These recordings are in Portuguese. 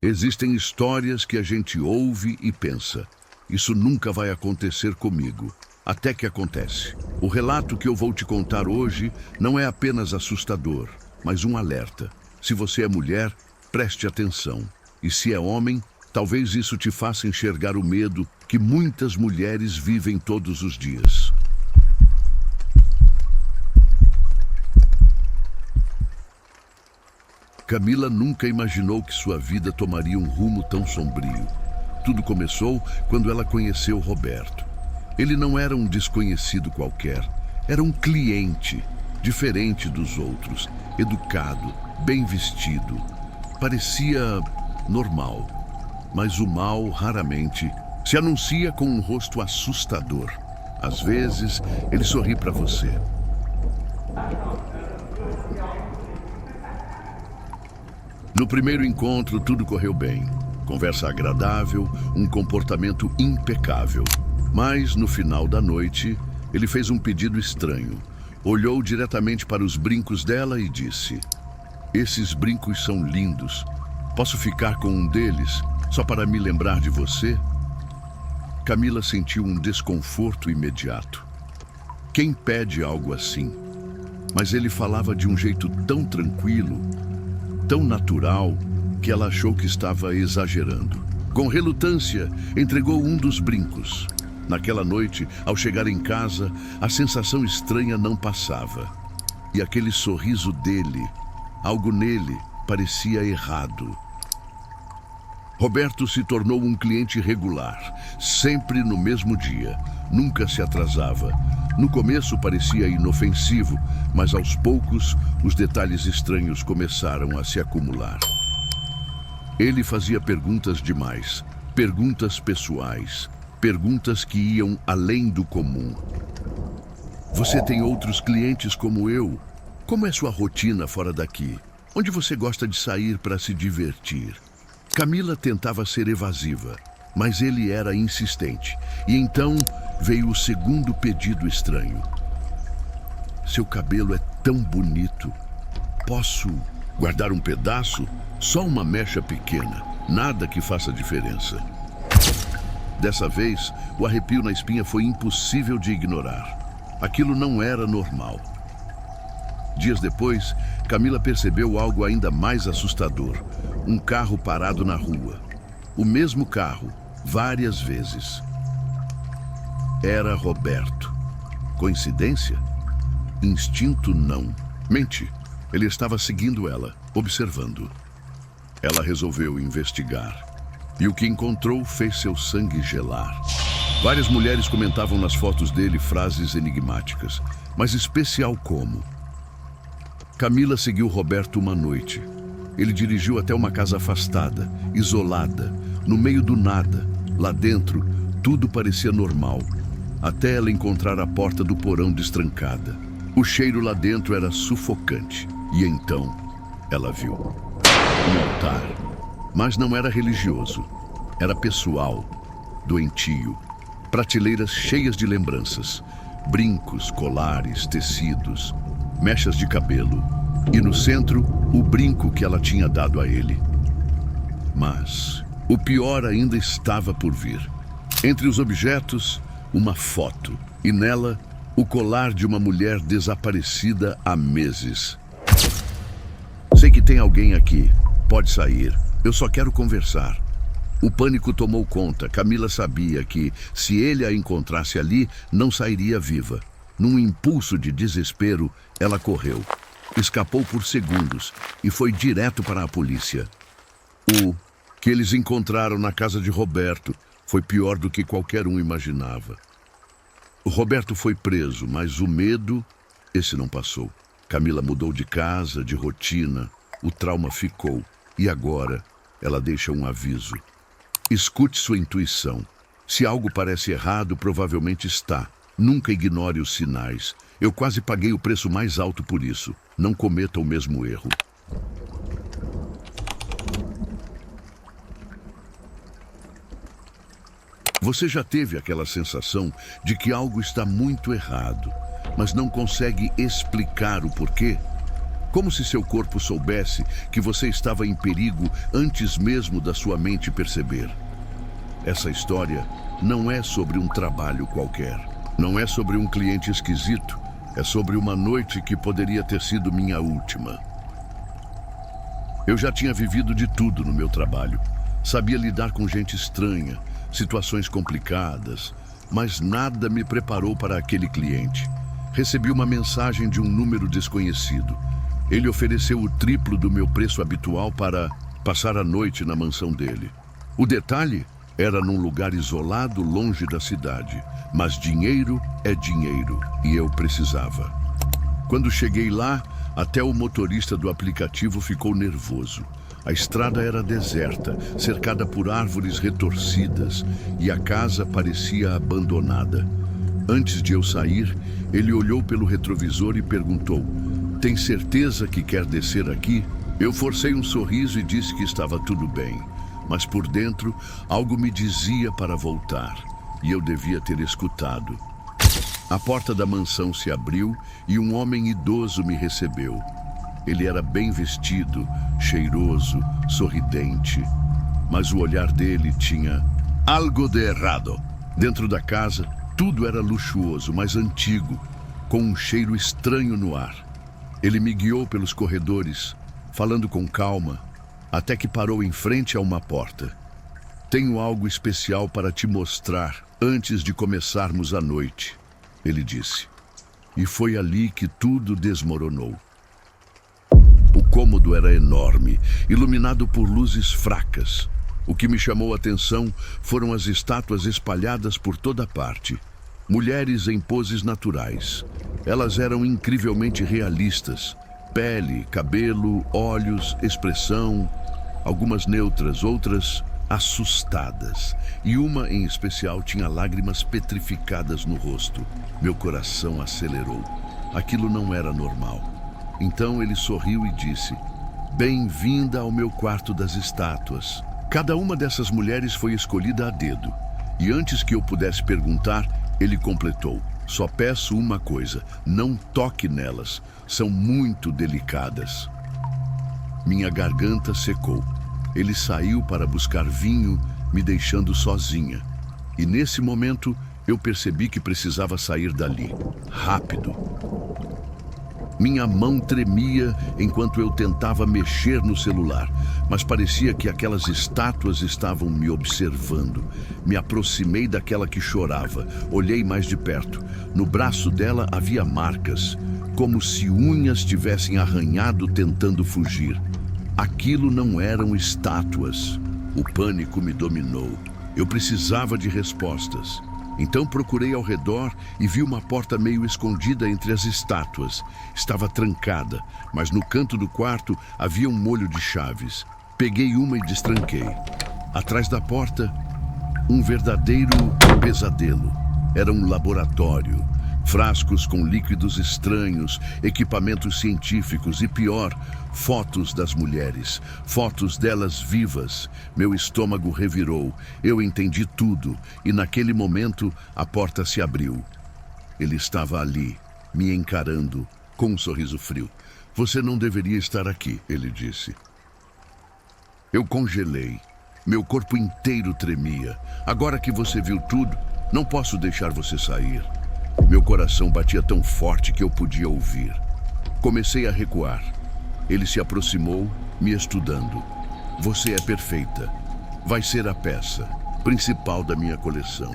Existem histórias que a gente ouve e pensa: isso nunca vai acontecer comigo. Até que acontece. O relato que eu vou te contar hoje não é apenas assustador, mas um alerta. Se você é mulher, preste atenção. E se é homem, talvez isso te faça enxergar o medo que muitas mulheres vivem todos os dias. Camila nunca imaginou que sua vida tomaria um rumo tão sombrio. Tudo começou quando ela conheceu Roberto. Ele não era um desconhecido qualquer, era um cliente, diferente dos outros, educado, bem vestido. Parecia normal, mas o mal raramente se anuncia com um rosto assustador. Às vezes, ele sorri para você. No primeiro encontro, tudo correu bem. Conversa agradável, um comportamento impecável. Mas, no final da noite, ele fez um pedido estranho. Olhou diretamente para os brincos dela e disse: "Esses brincos são lindos. Posso ficar com um deles, só para me lembrar de você?" Camila sentiu um desconforto imediato. Quem pede algo assim? Mas ele falava de um jeito tão tranquilo, tão natural, que ela achou que estava exagerando. Com relutância, entregou um dos brincos. Naquela noite, ao chegar em casa, a sensação estranha não passava. E aquele sorriso dele, algo nele, parecia errado. Roberto se tornou um cliente regular, sempre no mesmo dia, nunca se atrasava. No começo parecia inofensivo, mas aos poucos os detalhes estranhos começaram a se acumular. Ele fazia perguntas demais, perguntas pessoais, perguntas que iam além do comum. "Você tem outros clientes como eu? Como é sua rotina fora daqui? Onde você gosta de sair para se divertir?" Camila tentava ser evasiva, mas ele era insistente. E então veio o segundo pedido estranho. "Seu cabelo é tão bonito. Posso guardar um pedaço? Só uma mecha pequena, nada que faça diferença." Dessa vez, o arrepio na espinha foi impossível de ignorar. Aquilo não era normal. Dias depois, Camila percebeu algo ainda mais assustador. Um carro parado na rua. O mesmo carro, várias vezes. Era Roberto. Coincidência? Instinto não. Mente. Ele estava seguindo ela, observando. Ela resolveu investigar. E o que encontrou fez seu sangue gelar. Várias mulheres comentavam nas fotos dele frases enigmáticas, mas especial como: Camila seguiu Roberto uma noite. Ele dirigiu até uma casa afastada, isolada, no meio do nada. Lá dentro, tudo parecia normal, até ela encontrar a porta do porão destrancada. O cheiro lá dentro era sufocante. E então, ela viu um altar. Mas não era religioso, era pessoal, doentio. Prateleiras cheias de lembranças, brincos, colares, tecidos, mechas de cabelo. E no centro, o brinco que ela tinha dado a ele. Mas o pior ainda estava por vir. Entre os objetos, uma foto. E nela, o colar de uma mulher desaparecida há meses. "Sei que tem alguém aqui. Pode sair. Eu só quero conversar." O pânico tomou conta. Camila sabia que, se ele a encontrasse ali, não sairia viva. Num impulso de desespero, ela correu. Escapou por segundos e foi direto para a polícia. O que eles encontraram na casa de Roberto foi pior do que qualquer um imaginava. O Roberto foi preso, mas o medo, esse não passou. Camila mudou de casa, de rotina. O trauma ficou. E agora, ela deixa um aviso. Escute sua intuição. Se algo parece errado, provavelmente está. Nunca ignore os sinais. Eu quase paguei o preço mais alto por isso. Não cometa o mesmo erro. Você já teve aquela sensação de que algo está muito errado, mas não consegue explicar o porquê? Como se seu corpo soubesse que você estava em perigo antes mesmo da sua mente perceber. Essa história não é sobre um trabalho qualquer. Não é sobre um cliente esquisito. É sobre uma noite que poderia ter sido minha última. Eu já tinha vivido de tudo no meu trabalho. Sabia lidar com gente estranha, situações complicadas, mas nada me preparou para aquele cliente. Recebi uma mensagem de um número desconhecido. Ele ofereceu o triplo do meu preço habitual para passar a noite na mansão dele. O detalhe era num lugar isolado, longe da cidade. Mas dinheiro é dinheiro e eu precisava. Quando cheguei lá, até o motorista do aplicativo ficou nervoso. A estrada era deserta, cercada por árvores retorcidas, e a casa parecia abandonada. Antes de eu sair, ele olhou pelo retrovisor e perguntou: "Tem certeza que quer descer aqui?" Eu forcei um sorriso e disse que estava tudo bem, mas por dentro algo me dizia para voltar, e eu devia ter escutado. A porta da mansão se abriu e um homem idoso me recebeu. Ele era bem vestido, cheiroso, sorridente, mas o olhar dele tinha algo de errado. Dentro da casa, tudo era luxuoso, mas antigo, com um cheiro estranho no ar. Ele me guiou pelos corredores, falando com calma, até que parou em frente a uma porta. "Tenho algo especial para te mostrar antes de começarmos a noite", ele disse. E foi ali que tudo desmoronou. O cômodo era enorme, iluminado por luzes fracas. O que me chamou a atenção foram as estátuas espalhadas por toda parte. Mulheres em poses naturais. Elas eram incrivelmente realistas. Pele, cabelo, olhos, expressão. Algumas neutras, outras assustadas. E uma, em especial, tinha lágrimas petrificadas no rosto. Meu coração acelerou. Aquilo não era normal. Então ele sorriu e disse: "Bem-vinda ao meu quarto das estátuas." Cada uma dessas mulheres foi escolhida a dedo. E antes que eu pudesse perguntar, ele completou: "Só peço uma coisa, não toque nelas. São muito delicadas." Minha garganta secou. Ele saiu para buscar vinho, me deixando sozinha. E nesse momento, eu percebi que precisava sair dali. Rápido. Minha mão tremia enquanto eu tentava mexer no celular, mas parecia que aquelas estátuas estavam me observando. Me aproximei daquela que chorava, olhei mais de perto. No braço dela havia marcas, como se unhas tivessem arranhado tentando fugir. Aquilo não eram estátuas. O pânico me dominou. Eu precisava de respostas. Então procurei ao redor e vi uma porta meio escondida entre as estátuas. Estava trancada, mas no canto do quarto havia um molho de chaves. Peguei uma e destranquei. Atrás da porta, um verdadeiro pesadelo. Era um laboratório. Frascos com líquidos estranhos, equipamentos científicos e, pior, fotos das mulheres, fotos delas vivas. Meu estômago revirou, eu entendi tudo e naquele momento a porta se abriu. Ele estava ali, me encarando, com um sorriso frio. "Você não deveria estar aqui", ele disse. Eu congelei, meu corpo inteiro tremia. "Agora que você viu tudo, não posso deixar você sair." Meu coração batia tão forte que eu podia ouvir. Comecei a recuar. Ele se aproximou, me estudando. "Você é perfeita. Vai ser a peça principal da minha coleção."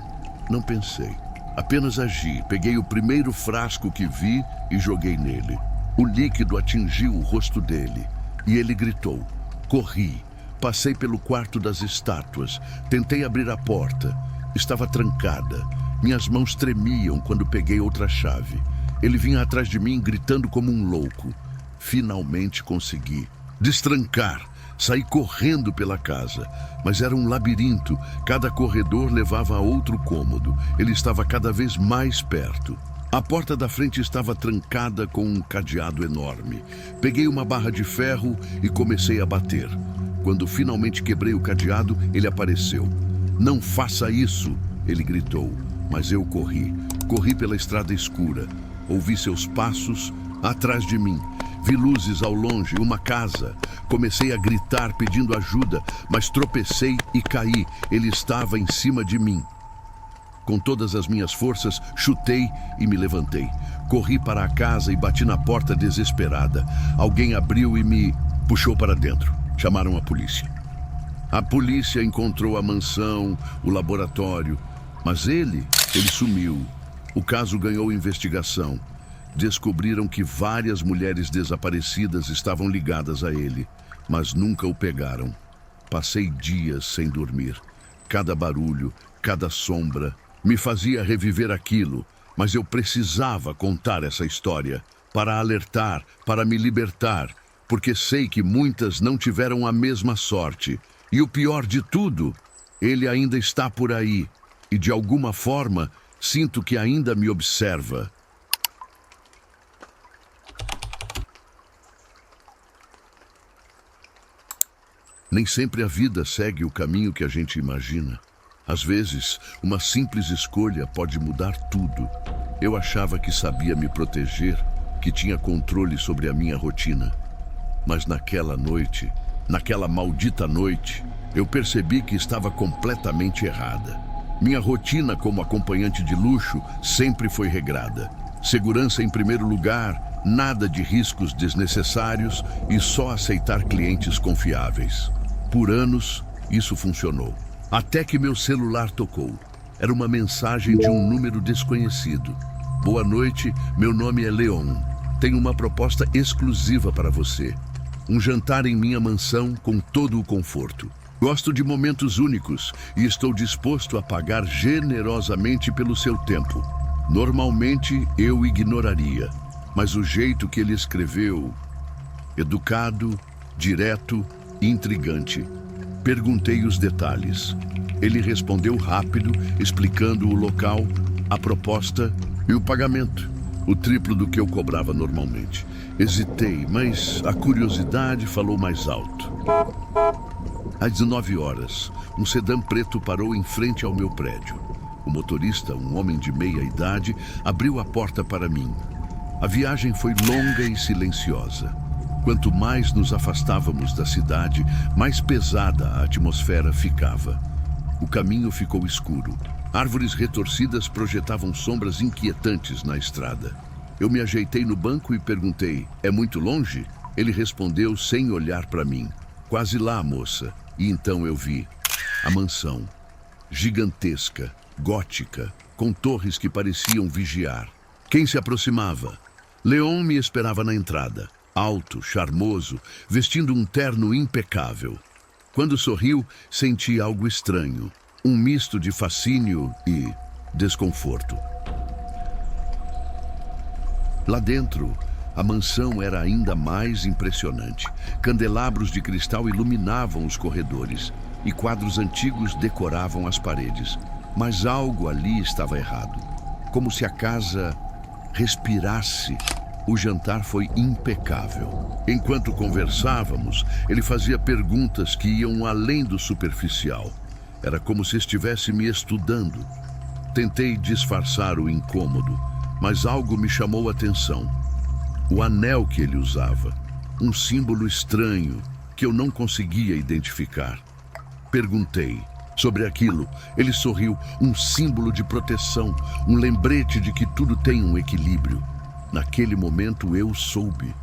Não pensei. Apenas agi. Peguei o primeiro frasco que vi e joguei nele. O líquido atingiu o rosto dele e ele gritou. Corri. Passei pelo quarto das estátuas. Tentei abrir a porta. Estava trancada. Minhas mãos tremiam quando peguei outra chave. Ele vinha atrás de mim gritando como um louco. Finalmente consegui destrancar. Saí correndo pela casa, mas era um labirinto. Cada corredor levava a outro cômodo. Ele estava cada vez mais perto. A porta da frente estava trancada com um cadeado enorme. Peguei uma barra de ferro e comecei a bater. Quando finalmente quebrei o cadeado, ele apareceu. "Não faça isso!" ele gritou. Mas eu corri. Corri pela estrada escura. Ouvi seus passos atrás de mim. Vi luzes ao longe, uma casa. Comecei a gritar pedindo ajuda, mas tropecei e caí. Ele estava em cima de mim. Com todas as minhas forças, chutei e me levantei. Corri para a casa e bati na porta desesperada. Alguém abriu e me puxou para dentro. Chamaram a polícia. A polícia encontrou a mansão, o laboratório, mas ele sumiu. O caso ganhou investigação. Descobriram que várias mulheres desaparecidas estavam ligadas a ele, mas nunca o pegaram. Passei dias sem dormir. Cada barulho, cada sombra me fazia reviver aquilo, mas eu precisava contar essa história para alertar, para me libertar, porque sei que muitas não tiveram a mesma sorte. E o pior de tudo, ele ainda está por aí e de alguma forma sinto que ainda me observa. Nem sempre a vida segue o caminho que a gente imagina. Às vezes, uma simples escolha pode mudar tudo. Eu achava que sabia me proteger, que tinha controle sobre a minha rotina. Mas naquela noite, naquela maldita noite, eu percebi que estava completamente errada. Minha rotina como acompanhante de luxo sempre foi regrada. Segurança em primeiro lugar, nada de riscos desnecessários e só aceitar clientes confiáveis. Por anos, isso funcionou. Até que meu celular tocou. Era uma mensagem de um número desconhecido. Boa noite, meu nome é Leon. Tenho uma proposta exclusiva para você. Um jantar em minha mansão com todo o conforto. Gosto de momentos únicos e estou disposto a pagar generosamente pelo seu tempo. Normalmente eu ignoraria, mas o jeito que ele escreveu, educado, direto e intrigante. Perguntei os detalhes. Ele respondeu rápido, explicando o local, a proposta e o pagamento. O triplo do que eu cobrava normalmente. Hesitei, mas a curiosidade falou mais alto. Às 19 horas, um sedã preto parou em frente ao meu prédio. O motorista, um homem de meia idade, abriu a porta para mim. A viagem foi longa e silenciosa. Quanto mais nos afastávamos da cidade, mais pesada a atmosfera ficava. O caminho ficou escuro. Árvores retorcidas projetavam sombras inquietantes na estrada. Eu me ajeitei no banco e perguntei, é muito longe? Ele respondeu sem olhar para mim. Quase lá, moça. E então eu vi a mansão, gigantesca, gótica, com torres que pareciam vigiar. Quem se aproximava? Leon me esperava na entrada. Alto, charmoso, vestindo um terno impecável. Quando sorriu, senti algo estranho. Um misto de fascínio e desconforto. Lá dentro, a mansão era ainda mais impressionante. Candelabros de cristal iluminavam os corredores e quadros antigos decoravam as paredes. Mas algo ali estava errado. Como se a casa respirasse. O jantar foi impecável. Enquanto conversávamos, ele fazia perguntas que iam além do superficial. Era como se estivesse me estudando. Tentei disfarçar o incômodo, mas algo me chamou a atenção. O anel que ele usava, um símbolo estranho que eu não conseguia identificar. Perguntei sobre aquilo. Ele sorriu, um símbolo de proteção, um lembrete de que tudo tem um equilíbrio. Naquele momento eu soube.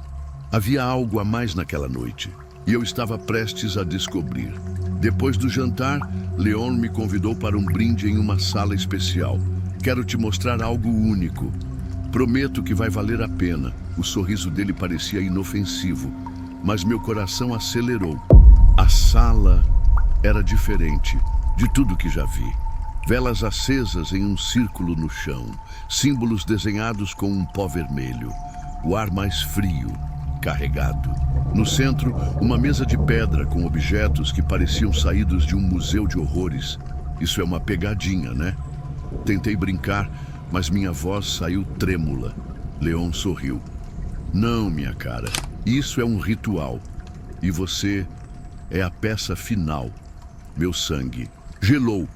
Havia algo a mais naquela noite, e eu estava prestes a descobrir. Depois do jantar, Leon me convidou para um brinde em uma sala especial. Quero te mostrar algo único. Prometo que vai valer a pena. O sorriso dele parecia inofensivo, mas meu coração acelerou. A sala era diferente de tudo que já vi. Velas acesas em um círculo no chão, símbolos desenhados com um pó vermelho, o ar mais frio, carregado. No centro, uma mesa de pedra com objetos que pareciam saídos de um museu de horrores. Isso é uma pegadinha, né? Tentei brincar, mas minha voz saiu trêmula. Leon sorriu. Não, minha cara, isso é um ritual. E você é a peça final. Meu sangue gelou.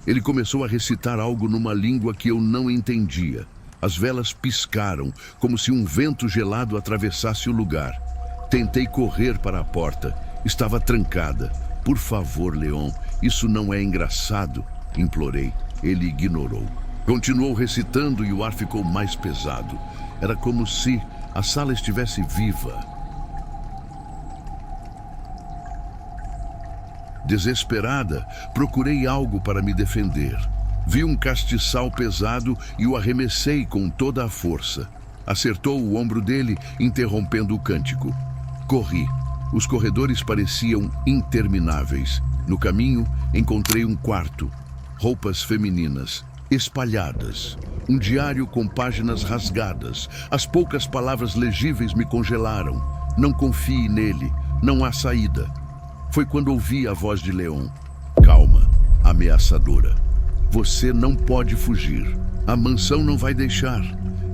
Ele começou a recitar algo numa língua que eu não entendia. As velas piscaram, como se um vento gelado atravessasse o lugar. Tentei correr para a porta. Estava trancada. Por favor, Leon, isso não é engraçado, implorei. Ele ignorou. Continuou recitando e o ar ficou mais pesado. Era como se a sala estivesse viva. Desesperada, procurei algo para me defender. Vi um castiçal pesado e o arremessei com toda a força. Acertou o ombro dele, interrompendo o cântico. Corri. Os corredores pareciam intermináveis. No caminho, encontrei um quarto. Roupas femininas, espalhadas. Um diário com páginas rasgadas. As poucas palavras legíveis me congelaram. Não confie nele. Não há saída. Foi quando ouvi a voz de Leon. Calma, ameaçadora. Você não pode fugir. A mansão não vai deixar.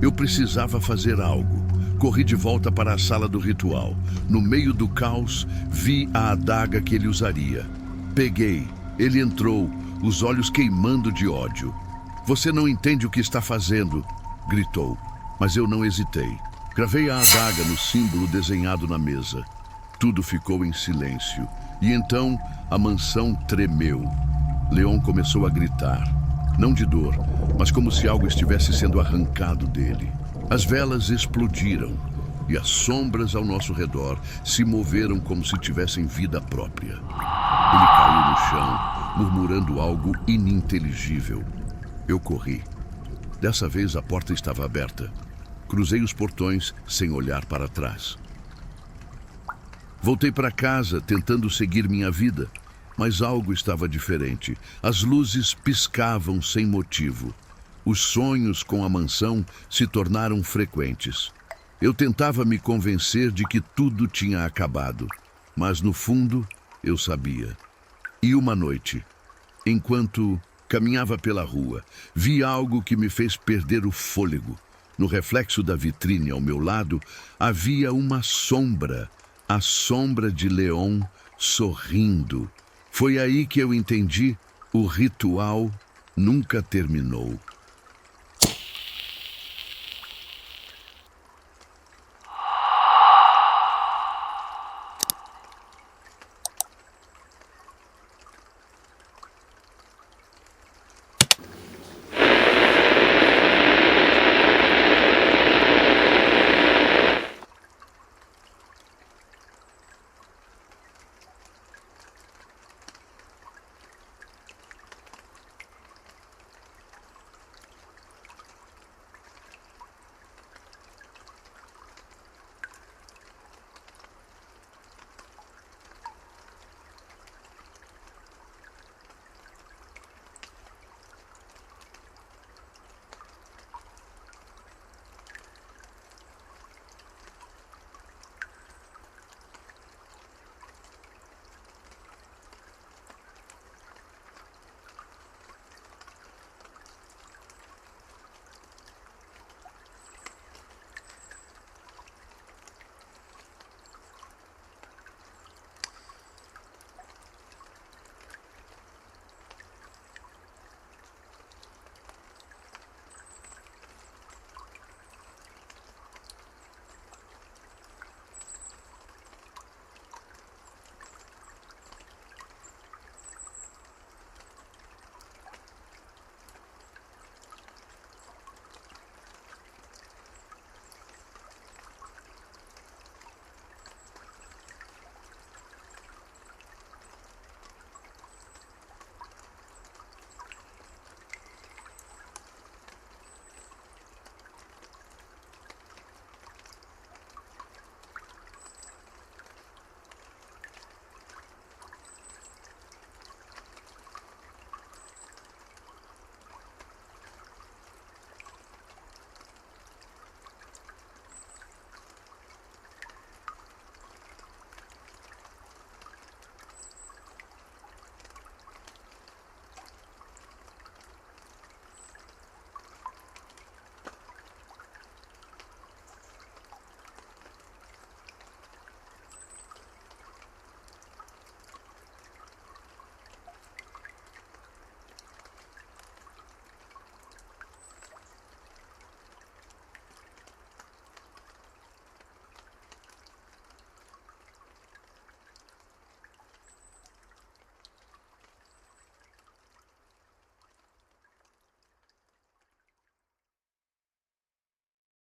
Eu precisava fazer algo. Corri de volta para a sala do ritual. No meio do caos, vi a adaga que ele usaria. Peguei. Ele entrou, os olhos queimando de ódio. Você não entende o que está fazendo, gritou. Mas eu não hesitei. Gravei a adaga no símbolo desenhado na mesa. Tudo ficou em silêncio. E então a mansão tremeu. Leon começou a gritar. Não de dor, mas como se algo estivesse sendo arrancado dele. As velas explodiram e as sombras ao nosso redor se moveram como se tivessem vida própria. Ele caiu no chão, murmurando algo ininteligível. Eu corri. Dessa vez a porta estava aberta. Cruzei os portões sem olhar para trás. Voltei para casa tentando seguir minha vida, mas algo estava diferente. As luzes piscavam sem motivo. Os sonhos com a mansão se tornaram frequentes. Eu tentava me convencer de que tudo tinha acabado, mas no fundo eu sabia. E uma noite, enquanto caminhava pela rua, vi algo que me fez perder o fôlego. No reflexo da vitrine ao meu lado, havia uma sombra, a sombra de Leon sorrindo. Foi aí que eu entendi: o ritual nunca terminou.